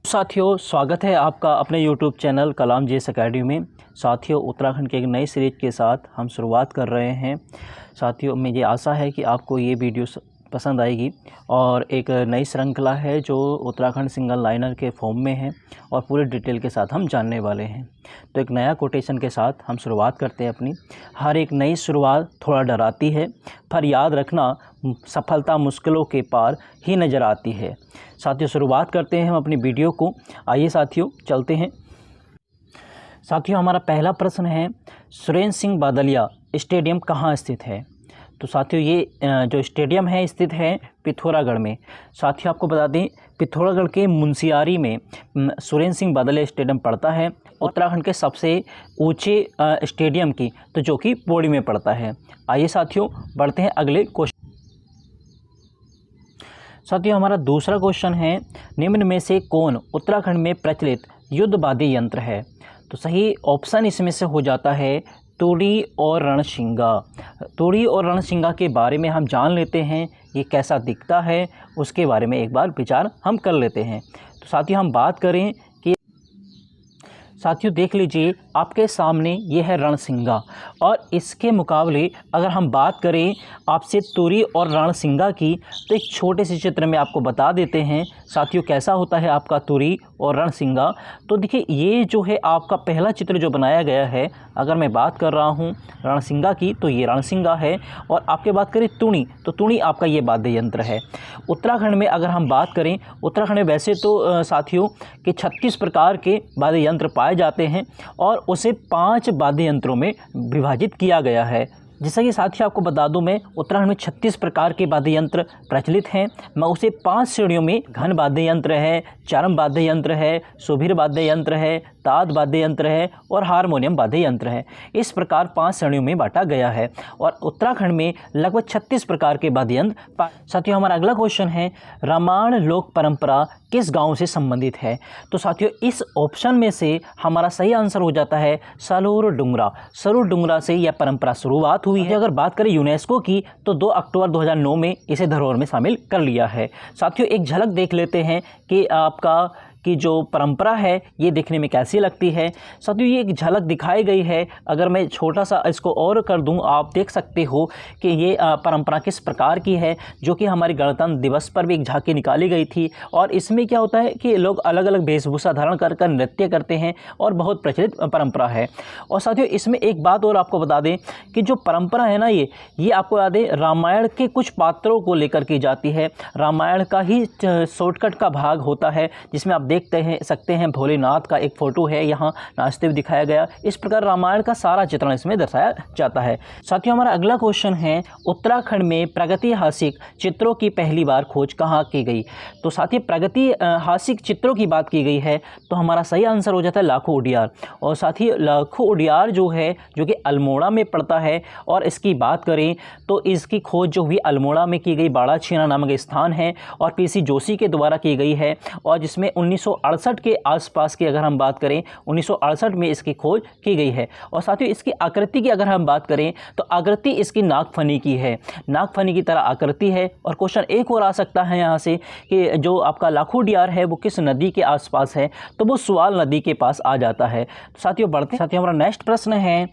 साथियों, स्वागत है आपका अपने YouTube चैनल कलाम जीएस एकेडमी में। साथियों, उत्तराखंड के एक नई सीरीज के साथ हम शुरुआत कर रहे हैं। साथियों, मुझे आशा है कि आपको ये वीडियो पसंद आएगी और एक नई श्रृंखला है जो उत्तराखंड सिंगल लाइनर के फॉर्म में है और पूरे डिटेल के साथ हम जानने वाले हैं। तो एक नया कोटेशन के साथ हम शुरुआत करते हैं अपनी। हर एक नई शुरुआत थोड़ा डराती है, पर याद रखना सफलता मुश्किलों के पार ही नज़र आती है। साथियों, शुरुआत करते हैं हम अपनी वीडियो को। आइए साथियों, चलते हैं। साथियों, हमारा पहला प्रश्न है, सुरेंद्र सिंह बादलिया स्टेडियम कहाँ स्थित है? तो साथियों, ये जो स्टेडियम है स्थित है पिथौरागढ़ में। साथियों, आपको बता दें, पिथौरागढ़ के मुंशियारी में सुरेंद्र सिंह बादलिया स्टेडियम पड़ता है। उत्तराखंड के सबसे ऊंचे स्टेडियम की तो जो कि पौड़ी में पड़ता है। आइए साथियों, बढ़ते हैं अगले क्वेश्चन। साथियों, हमारा दूसरा क्वेश्चन है, निम्न में से कौन उत्तराखंड में प्रचलित युद्ध वाद्य यंत्र है? तो सही ऑप्शन इसमें से हो जाता है तुड़ी और रणशिंगा। तुड़ी और रणशिंगा के बारे में हम जान लेते हैं, ये कैसा दिखता है उसके बारे में एक बार विचार हम कर लेते हैं। तो साथियों, हम बात करें कि साथियों देख लीजिए, आपके सामने ये है रणसिंगा और इसके मुकाबले अगर हम बात करें आपसे तुरी और रणसिंगा की, तो एक छोटे से चित्र में आपको बता देते हैं साथियों कैसा होता है आपका तुरी और रणसिंगा। तो देखिए, ये जो है आपका पहला चित्र जो बनाया गया है, अगर मैं बात कर रहा हूँ रणसिंगा की तो ये रणसिंगा है, और आपके बात करें तुणी तो तुणी आपका ये वाद्य यंत्र है। उत्तराखंड में अगर हम बात करें, उत्तराखंड में वैसे तो साथियों कि 36 प्रकार के वाद्य यंत्र पाए जाते हैं और उसे 5 वाद्य यंत्रों में विभाजित किया गया है। जैसा कि साथियों आपको बता दूं, मैं उत्तराखंड में 36 प्रकार के वाद्य यंत्र प्रचलित हैं। मैं उसे 5 श्रेणियों में, घन वाद्य यंत्र है, चरम वाद्य यंत्र है, सुबीर वाद्य यंत्र है, ताद वाद्य यंत्र है और हारमोनियम वाद्य यंत्र है। इस प्रकार 5 श्रेणियों में बांटा गया है और उत्तराखंड में लगभग 36 प्रकार के वाद्य यंत्र। साथियों, हमारा अगला क्वेश्चन है, रामायण लोक परंपरा किस गांव से संबंधित है? तो साथियों, इस ऑप्शन में से हमारा सही आंसर हो जाता है सरूर डुंगरा। सरूर डुंगरा से यह परंपरा शुरुआत हुई है। अगर बात करें यूनेस्को की तो 2 अक्टूबर 2009 में इसे धरोहर में शामिल कर लिया है। साथियों, एक झलक देख लेते हैं कि आपका की जो परंपरा है ये देखने में कैसी लगती है। साथियों, ये एक झलक दिखाई गई है। अगर मैं छोटा सा इसको और कर दूं, आप देख सकते हो कि ये परंपरा किस प्रकार की है, जो कि हमारे गणतंत्र दिवस पर भी एक झांकी निकाली गई थी। और इसमें क्या होता है कि लोग अलग अलग वेशभूषा धारण कर कर नृत्य करते हैं और बहुत प्रचलित परंपरा है। और साथियों, इसमें एक बात और आपको बता दें कि जो परंपरा है ना, ये आपको याद है रामायण के कुछ पात्रों को लेकर की जाती है। रामायण का ही शॉर्टकट का भाग होता है, जिसमें आप देखते सकते हैं भोलेनाथ का एक फ़ोटो है यहाँ नाचते हुए दिखाया गया। इस प्रकार रामायण का सारा चित्रण इसमें दर्शाया जाता है। साथियों, हमारा अगला क्वेश्चन है, उत्तराखंड में प्रागैतिहासिक चित्रों की पहली बार खोज कहाँ की गई? तो साथियों, प्रागैतिहासिक चित्रों की बात की गई है तो हमारा सही आंसर हो जाता है लाखो उडियार। और साथ ही लाखो उडियार जो है, जो कि अल्मोड़ा में पड़ता है, और इसकी बात करें तो इसकी खोज जो हुई अल्मोड़ा में की गई, बाड़ा छीना नामक स्थान है, और पीसी जोशी के द्वारा की गई है। और जिसमें 1968 के आसपास की अगर हम बात करें, 1968 में इसकी खोज की गई है। और साथियों, इसकी आकृति की अगर हम बात करें तो आकृति इसकी नागफनी की है, नागफनी की तरह आकृति है। और क्वेश्चन एक और आ सकता है यहाँ से कि जो आपका लाखो उडियार है वो किस नदी के आसपास है? तो वो सुआल नदी के पास आ जाता है। तो साथियों, बढ़ते साथियों, हमारा नेक्स्ट प्रश्न है,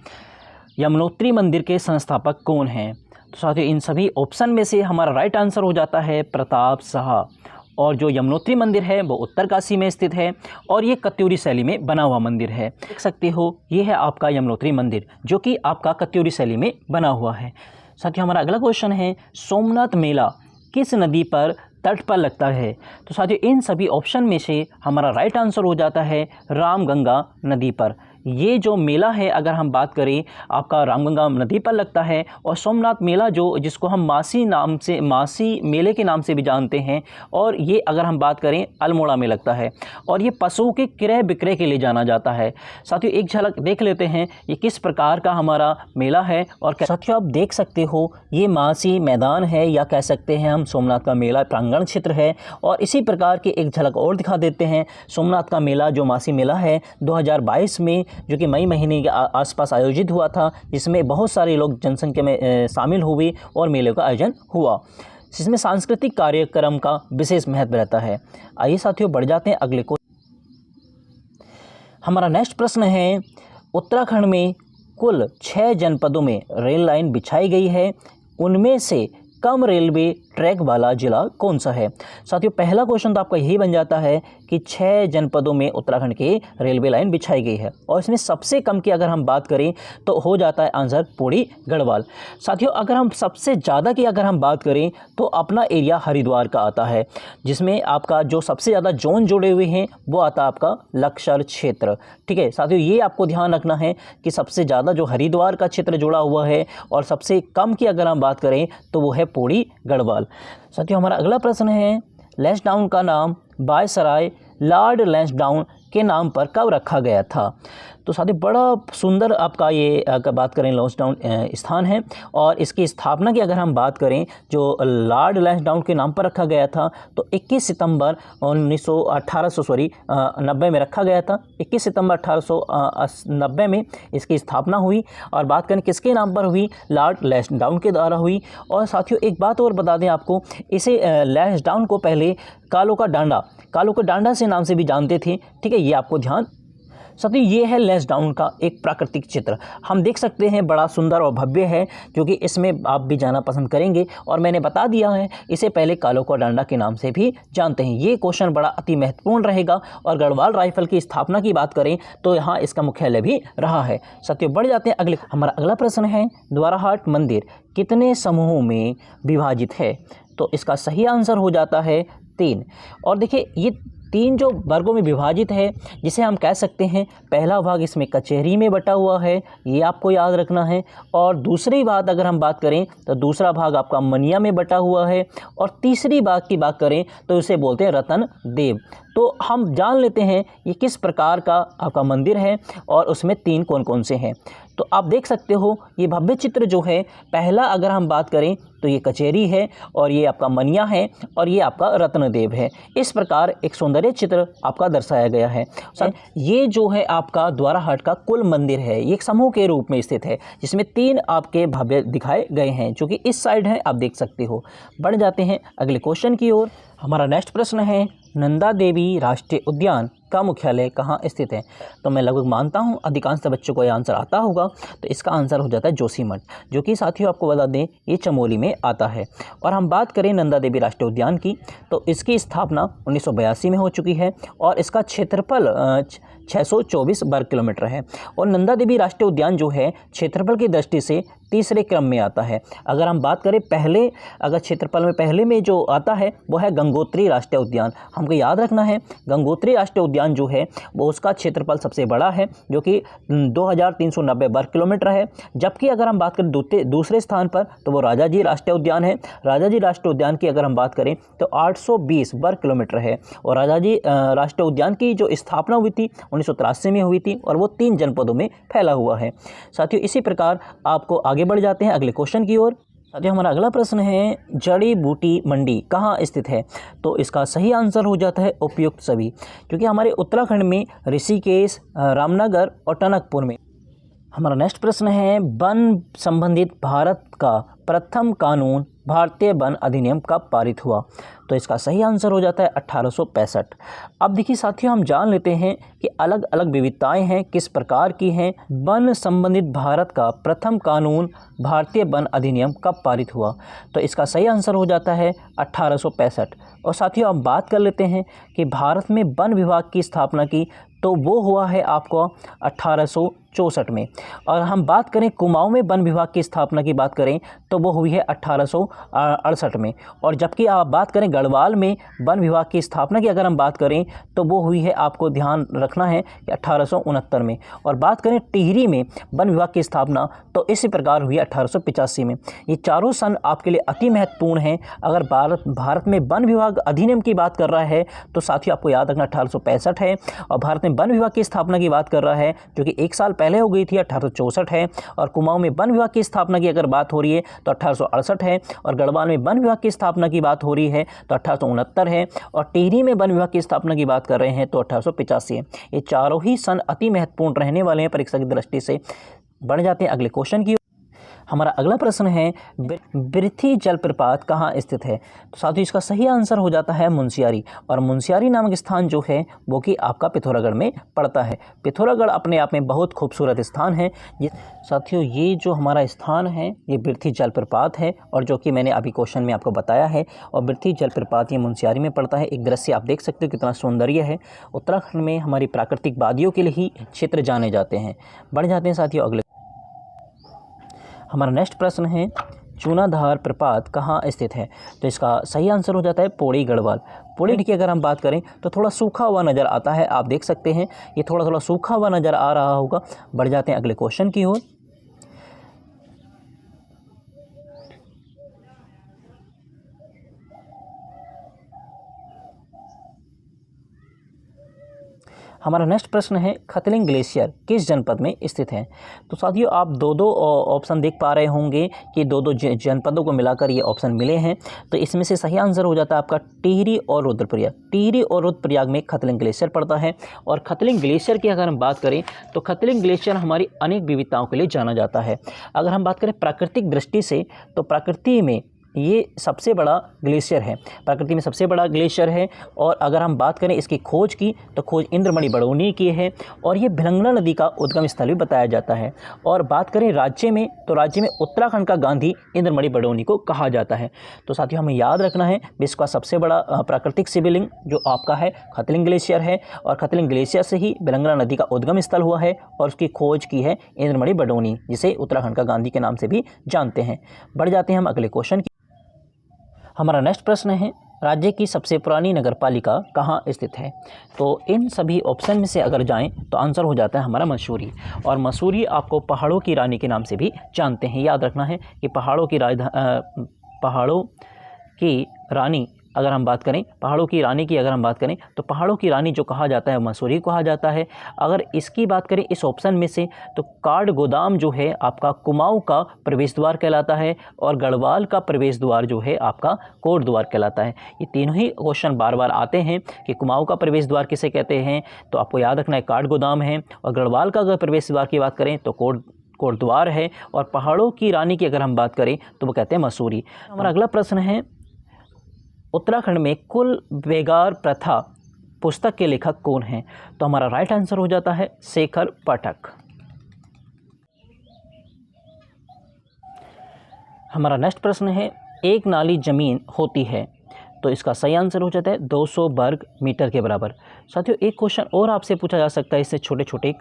यमुनोत्री मंदिर के संस्थापक कौन हैं? तो साथियों, इन सभी ऑप्शन में से हमारा राइट आंसर हो जाता है प्रताप शाह। और जो यमुनोत्री मंदिर है वो उत्तरकाशी में स्थित है और ये कत्यूरी शैली में बना हुआ मंदिर है। देख सकते हो, ये है आपका यमुनोत्री मंदिर जो कि आपका कत्यूरी शैली में बना हुआ है। साथियों, हमारा अगला क्वेश्चन है, सोमनाथ मेला किस नदी पर तट पर लगता है? तो साथियों, इन सभी ऑप्शन में से हमारा राइट आंसर हो जाता है रामगंगा नदी पर। ये जो मेला है, अगर हम बात करें, आपका रामगंगा नदी पर लगता है। और सोमनाथ मेला जो जिसको हम मासी नाम से, मासी मेले के नाम से भी जानते हैं, और ये अगर हम बात करें अल्मोड़ा में लगता है। और ये पशुओं के क्रय विक्रय के लिए जाना जाता है। साथियों, एक झलक देख लेते हैं ये किस प्रकार का हमारा मेला है। और साथियों, आप देख सकते हो ये मासी मैदान है, या कह सकते हैं हम सोमनाथ का मेला प्रांगण क्षेत्र है। और इसी प्रकार की एक झलक और दिखा देते हैं, सोमनाथ का मेला जो मासी मेला है 2022 में, जो कि मई महीने के आसपास आयोजित हुआ था, जिसमें बहुत सारे लोग जनसंख्या में शामिल हुए और मेले का आयोजन हुआ। जिसमें सांस्कृतिक कार्यक्रम का विशेष महत्व रहता है। आइए साथियों बढ़ जाते हैं अगले को। हमारा नेक्स्ट प्रश्न है, उत्तराखंड में कुल 6 जनपदों में रेल लाइन बिछाई गई है, उनमें से कम रेलवे ट्रैक वाला जिला कौन सा है। साथियों पहला क्वेश्चन तो आपका यही बन जाता है कि 6 जनपदों में उत्तराखंड के रेलवे लाइन बिछाई गई है, और इसमें सबसे कम की अगर हम बात करें तो हो जाता है आंसर पौड़ी गढ़वाल। साथियों अगर हम सबसे ज़्यादा की अगर हम बात करें तो अपना एरिया हरिद्वार का आता है, जिसमें आपका जो सबसे ज़्यादा जोन जुड़े हुए हैं वो आता है आपका लक्सर क्षेत्र। ठीक है साथियों, ये आपको ध्यान रखना है कि सबसे ज़्यादा जो हरिद्वार का क्षेत्र जुड़ा हुआ है, और सबसे कम की अगर हम बात करें तो वो है पौड़ी गढ़वाल। साथियों हमारा अगला प्रश्न है, लैंसडाउन का नाम वायसराय लॉर्ड लैंसडाउन के नाम पर कब रखा गया था। तो साथियों बड़ा सुंदर आपका ये अगर बात करें लैंसडाउन स्थान है, और इसकी स्थापना की अगर हम बात करें जो लॉर्ड लैंसडाउन के नाम पर रखा गया था तो 21 सितंबर 1890 में रखा गया था। 21 सितंबर 1890 में इसकी स्थापना हुई, और बात करें किसके नाम पर हुई, लॉर्ड लैंसडाउन के द्वारा हुई। और साथियों एक बात और बता दें आपको, इसे लैंसडाउन को पहले कालों का डांडा से नाम से भी जानते थे। ठीक है, ये आपको ध्यान। साथियों ये है लैंसडाउन का एक प्राकृतिक चित्र, हम देख सकते हैं बड़ा सुंदर और भव्य है, क्योंकि इसमें आप भी जाना पसंद करेंगे। और मैंने बता दिया है इसे पहले कालों का डांडा के नाम से भी जानते हैं। ये क्वेश्चन बड़ा अति महत्वपूर्ण रहेगा। और गढ़वाल राइफल की स्थापना की बात करें तो यहाँ इसका मुख्यालय भी रहा है। साथियों बढ़ जाते हैं अगले। हमारा अगला प्रश्न है, द्वाराहाट मंदिर कितने समूहों में विभाजित है। तो इसका सही आंसर हो जाता है 3। और देखिए ये 3 जो वर्गों में विभाजित है, जिसे हम कह सकते हैं पहला भाग इसमें कचहरी में बटा हुआ है, ये आपको याद रखना है। और दूसरी बात अगर हम बात करें तो दूसरा भाग आपका मनिया में बटा हुआ है, और तीसरी बात की बात करें तो इसे बोलते हैं रतन देव। तो हम जान लेते हैं ये किस प्रकार का आपका मंदिर है, और उसमें 3 कौन कौन से हैं। तो आप देख सकते हो ये भव्य चित्र जो है, पहला अगर हम बात करें तो ये कचहरी है, और ये आपका मनिया है, और ये आपका रत्नदेव है। इस प्रकार एक सौंदर्य चित्र आपका दर्शाया गया है। ये जो है आपका द्वाराहाट का कुल मंदिर है, ये एक समूह के रूप में स्थित है, जिसमें 3 आपके भव्य दिखाए गए हैं, जो कि इस साइड हैं, आप देख सकते हो। बढ़ जाते हैं अगले क्वेश्चन की ओर। हमारा नेक्स्ट प्रश्न है, नंदा देवी राष्ट्रीय उद्यान का मुख्यालय कहाँ स्थित है। तो मैं लगभग मानता हूँ अधिकांश बच्चों को यह आंसर आता होगा। तो इसका आंसर हो जाता है जोशीमठ, जो कि साथियों आपको बता दें ये चमोली में आता है। और हम बात करें नंदा देवी राष्ट्रीय उद्यान की, तो इसकी स्थापना 1982 में हो चुकी है, और इसका क्षेत्रफल 624 वर्ग किलोमीटर है। और नंदा देवी राष्ट्रीय उद्यान जो है क्षेत्रफल की दृष्टि से तीसरे क्रम में आता है। अगर हम बात करें पहले, अगर क्षेत्रफल में पहले में जो आता है वो है गंगोत्री राष्ट्रीय उद्यान। हमको याद रखना है गंगोत्री राष्ट्रीय उद्यान जो है वो उसका क्षेत्रफल सबसे बड़ा है, जो कि 2390 वर्ग किलोमीटर है। जबकि अगर हम बात करें दूसरे स्थान पर तो वो राजाजी राष्ट्रीय उद्यान है। राजाजी राष्ट्रीय उद्यान की अगर हम बात करें तो 820 वर्ग किलोमीटर है। और राजाजी राष्ट्रीय उद्यान की जो स्थापना हुई थी 1983 में हुई थी, और वो 3 जनपदों में फैला हुआ है। साथियों इसी प्रकार आपको आगे बढ़ जाते हैं अगले क्वेश्चन की ओर। साथियों हमारा अगला प्रश्न है, जड़ी बूटी मंडी कहाँ स्थित है। तो इसका सही आंसर हो जाता है उपयुक्त सभी, क्योंकि हमारे उत्तराखंड में ऋषिकेश, रामनगर और टनकपुर में। हमारा नेक्स्ट प्रश्न है, वन संबंधित भारत का प्रथम कानून भारतीय वन अधिनियम कब पारित हुआ। तो इसका सही आंसर हो जाता है 1865। अब देखिए साथियों हम जान लेते हैं कि अलग अलग विविधताएं हैं, किस प्रकार की हैं। वन संबंधित भारत का प्रथम कानून भारतीय वन अधिनियम कब पारित हुआ। तो इसका सही आंसर हो जाता है 1865। और साथियों अब बात कर लेते हैं कि भारत में वन विभाग की स्थापना की, तो वो हुआ है आपको 1864 में। और हम बात करें कुमाऊं में वन विभाग की स्थापना की बात करें तो वो हुई है 1868 में। और जबकि आप बात करें गढ़वाल में वन विभाग की स्थापना की अगर हम बात करें तो वो हुई है, आपको ध्यान रखना है, कि 1869 में। और बात करें टिहरी में वन विभाग की स्थापना तो इसी प्रकार हुई 1885 में। ये चारों सन आपके लिए अति महत्वपूर्ण हैं। अगर भारत में वन विभाग अधिनियम की बात कर रहा है तो साथियों आपको याद रखना 1865 है। और भारत में वन विभाग की स्थापना की बात कर रहा है जो कि 1 साल पहले हो गई थी, 1864 है। और कुमाऊं में वन विभाग की स्थापना की अगर बात हो रही है तो 1868 है। और गढ़वाल में वन विभाग की स्थापना की बात हो रही है तो 1869 है। और टिहरी में वन विभाग की स्थापना की बात कर रहे हैं तो 1885 है। ये चारों ही सन अति महत्वपूर्ण रहने वाले हैं परीक्षा की दृष्टि से। बढ़ जाते हैं अगले क्वेश्चन की। हमारा अगला प्रश्न है बिरथी जलप्रपात कहाँ स्थित है। तो साथियों इसका सही आंसर हो जाता है मुंशियारी, और मुंशियारी नामक स्थान जो है वो कि आपका पिथौरागढ़ में पड़ता है। पिथौरागढ़ अपने आप में बहुत खूबसूरत स्थान है। साथियों ये जो हमारा स्थान है ये बिरथी जलप्रपात है, और जो कि मैंने अभी क्वेश्चन में आपको बताया है। और बिरथी जलप्रपात ये मुंशियारी में पड़ता है। एक दृश्य आप देख सकते हो कितना सौंदर्य है। उत्तराखंड में हमारी प्राकृतिक वादियों के लिए ही क्षेत्र जाने जाते हैं। बढ़ जाते हैं साथियों अगले। हमारा नेक्स्ट प्रश्न है चूनाधार प्रपात कहाँ स्थित है। तो इसका सही आंसर हो जाता है पौड़ी गढ़वाल। पौड़ी की अगर हम बात करें तो थोड़ा सूखा हुआ नज़र आता है, आप देख सकते हैं ये थोड़ा सूखा हुआ नज़र आ रहा होगा। बढ़ जाते हैं अगले क्वेश्चन की ओर। हमारा नेक्स्ट प्रश्न है खतलिंग ग्लेशियर किस जनपद में स्थित है। तो साथियों आप दो ऑप्शन देख पा रहे होंगे कि दो जनपदों को मिलाकर ये ऑप्शन मिले हैं। तो इसमें से सही आंसर हो जाता है आपका टिहरी और रुद्रप्रयाग। टिहरी और रुद्रप्रयाग में खतलिंग ग्लेशियर पड़ता है। और खतलिंग ग्लेशियर की अगर हम बात करें तो खतलिंग ग्लेशियर हमारी अनेक विविधताओं के लिए जाना जाता है। अगर हम बात करें प्राकृतिक दृष्टि से तो प्रकृति में ये सबसे बड़ा ग्लेशियर है, प्रकृति में सबसे बड़ा ग्लेशियर है। और अगर हम बात करें इसकी खोज की तो खोज इंद्रमणि बडौनी की है, और ये भिलंगना नदी का उद्गम स्थल भी बताया जाता है। और बात करें राज्य में तो राज्य में उत्तराखंड का गांधी इंद्रमणि बडौनी को कहा जाता है। तो साथियों हमें याद रखना है विश्व का सबसे बड़ा प्राकृतिक शिवलिंग जो आपका है खतलिंग ग्लेशियर है, और खतलिंग ग्लेशियर से ही भिलंगना नदी का उद्गम स्थल हुआ है, और उसकी खोज की है इंद्रमणि बडौनी, जिसे उत्तराखंड का गांधी के नाम से भी जानते हैं। बढ़ जाते हैं हम अगले क्वेश्चन की। हमारा नेक्स्ट प्रश्न है राज्य की सबसे पुरानी नगरपालिका कहाँ स्थित है। तो इन सभी ऑप्शन में से अगर जाएं तो आंसर हो जाता है हमारा मसूरी। और मसूरी आपको पहाड़ों की रानी के नाम से भी जानते हैं। याद रखना है कि पहाड़ों की रानी अगर हम बात करें, पहाड़ों की रानी की अगर हम बात करें तो पहाड़ों की रानी जो कहा जाता है मसूरी कहा जाता है। अगर इसकी बात करें इस ऑप्शन में से तो काठगोदाम जो है आपका कुमाऊं का प्रवेश द्वार कहलाता है, और गढ़वाल का प्रवेश द्वार जो है आपका कोट द्वार कहलाता है। ये तीनों ही क्वेश्चन बार बार आते हैं कि कुमाऊं का प्रवेश द्वार किसे कहते हैं, तो आपको याद रखना है काठगोदाम है। और गढ़वाल का अगर प्रवेश द्वार की बात करें तो कोट द्वार है, और पहाड़ों की रानी की अगर हम बात करें तो वो कहते हैं मसूरी। हमारा अगला प्रश्न है उत्तराखंड में कुल बेगार प्रथा पुस्तक के लेखक कौन हैं। तो हमारा राइट आंसर हो जाता है शेखर पाठक। हमारा नेक्स्ट प्रश्न है एक नाली जमीन होती है। तो इसका सही आंसर हो जाता है 200 वर्ग मीटर के बराबर। साथियों एक क्वेश्चन और आपसे पूछा जा सकता है, इससे छोटे छोटे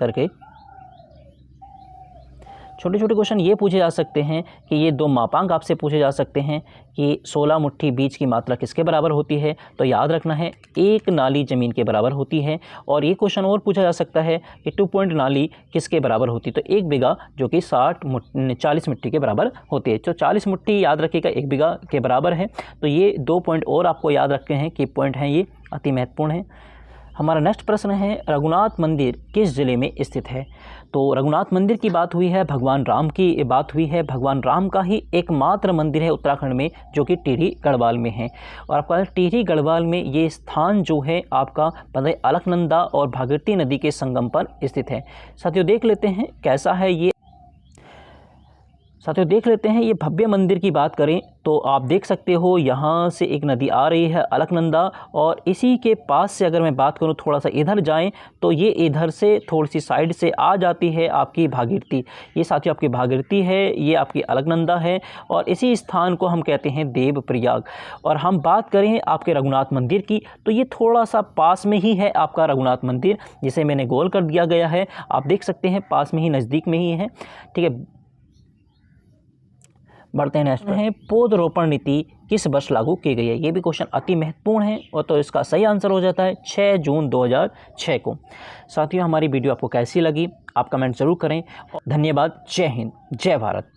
क्वेश्चन ये पूछे जा सकते हैं कि ये दो मापांक आपसे पूछे जा सकते हैं कि 16 मुट्ठी बीज की मात्रा किसके बराबर होती है। तो याद रखना है एक नाली ज़मीन के बराबर होती है। और ये क्वेश्चन और पूछा जा सकता है कि 2 पॉइंट नाली किसके बराबर होती है। तो 1 बीघा जो कि 40 मुट्ठी के बराबर होती है। तो 40 मुट्ठी याद रखिएगा 1 बीघा के बराबर है। तो ये 2 पॉइंट और आपको याद रखते हैं कि पॉइंट हैं ये अति महत्वपूर्ण है। हमारा नेक्स्ट प्रश्न है रघुनाथ मंदिर किस ज़िले में स्थित है। तो रघुनाथ मंदिर की बात हुई है, भगवान राम की बात हुई है। भगवान राम का ही एकमात्र मंदिर है उत्तराखंड में जो कि टिहरी गढ़वाल में है। और आपका टिहरी गढ़वाल में ये स्थान जो है आपका अलकनंदा और भागीरथी नदी के संगम पर स्थित है। साथियों देख लेते हैं कैसा है ये। साथियों देख लेते हैं ये भव्य मंदिर की बात करें तो आप देख सकते हो यहाँ से एक नदी आ रही है अलकनंदा, और इसी के पास से अगर मैं बात करूँ थोड़ा सा इधर जाएं तो ये इधर से थोड़ी सी साइड से आ जाती है आपकी भागीरथी। ये साथियों आपकी भागीरथी है, ये आपकी अलकनंदा है, और इसी स्थान को हम कहते हैं देवप्रयाग। और हम बात करें आपके रघुनाथ मंदिर की तो ये थोड़ा सा पास में ही है आपका रघुनाथ मंदिर, जिसे मैंने गोल कर दिया गया है। आप देख सकते हैं पास में ही, नज़दीक में ही है। ठीक है, बढ़ते हैं नेक्स्ट है पौधरोपण नीति किस वर्ष लागू की गई है। ये भी क्वेश्चन अति महत्वपूर्ण है, और तो इसका सही आंसर हो जाता है 6 जून 2006 को। साथियों हमारी वीडियो आपको कैसी लगी आप कमेंट जरूर करें। धन्यवाद। जय हिंद, जय भारत।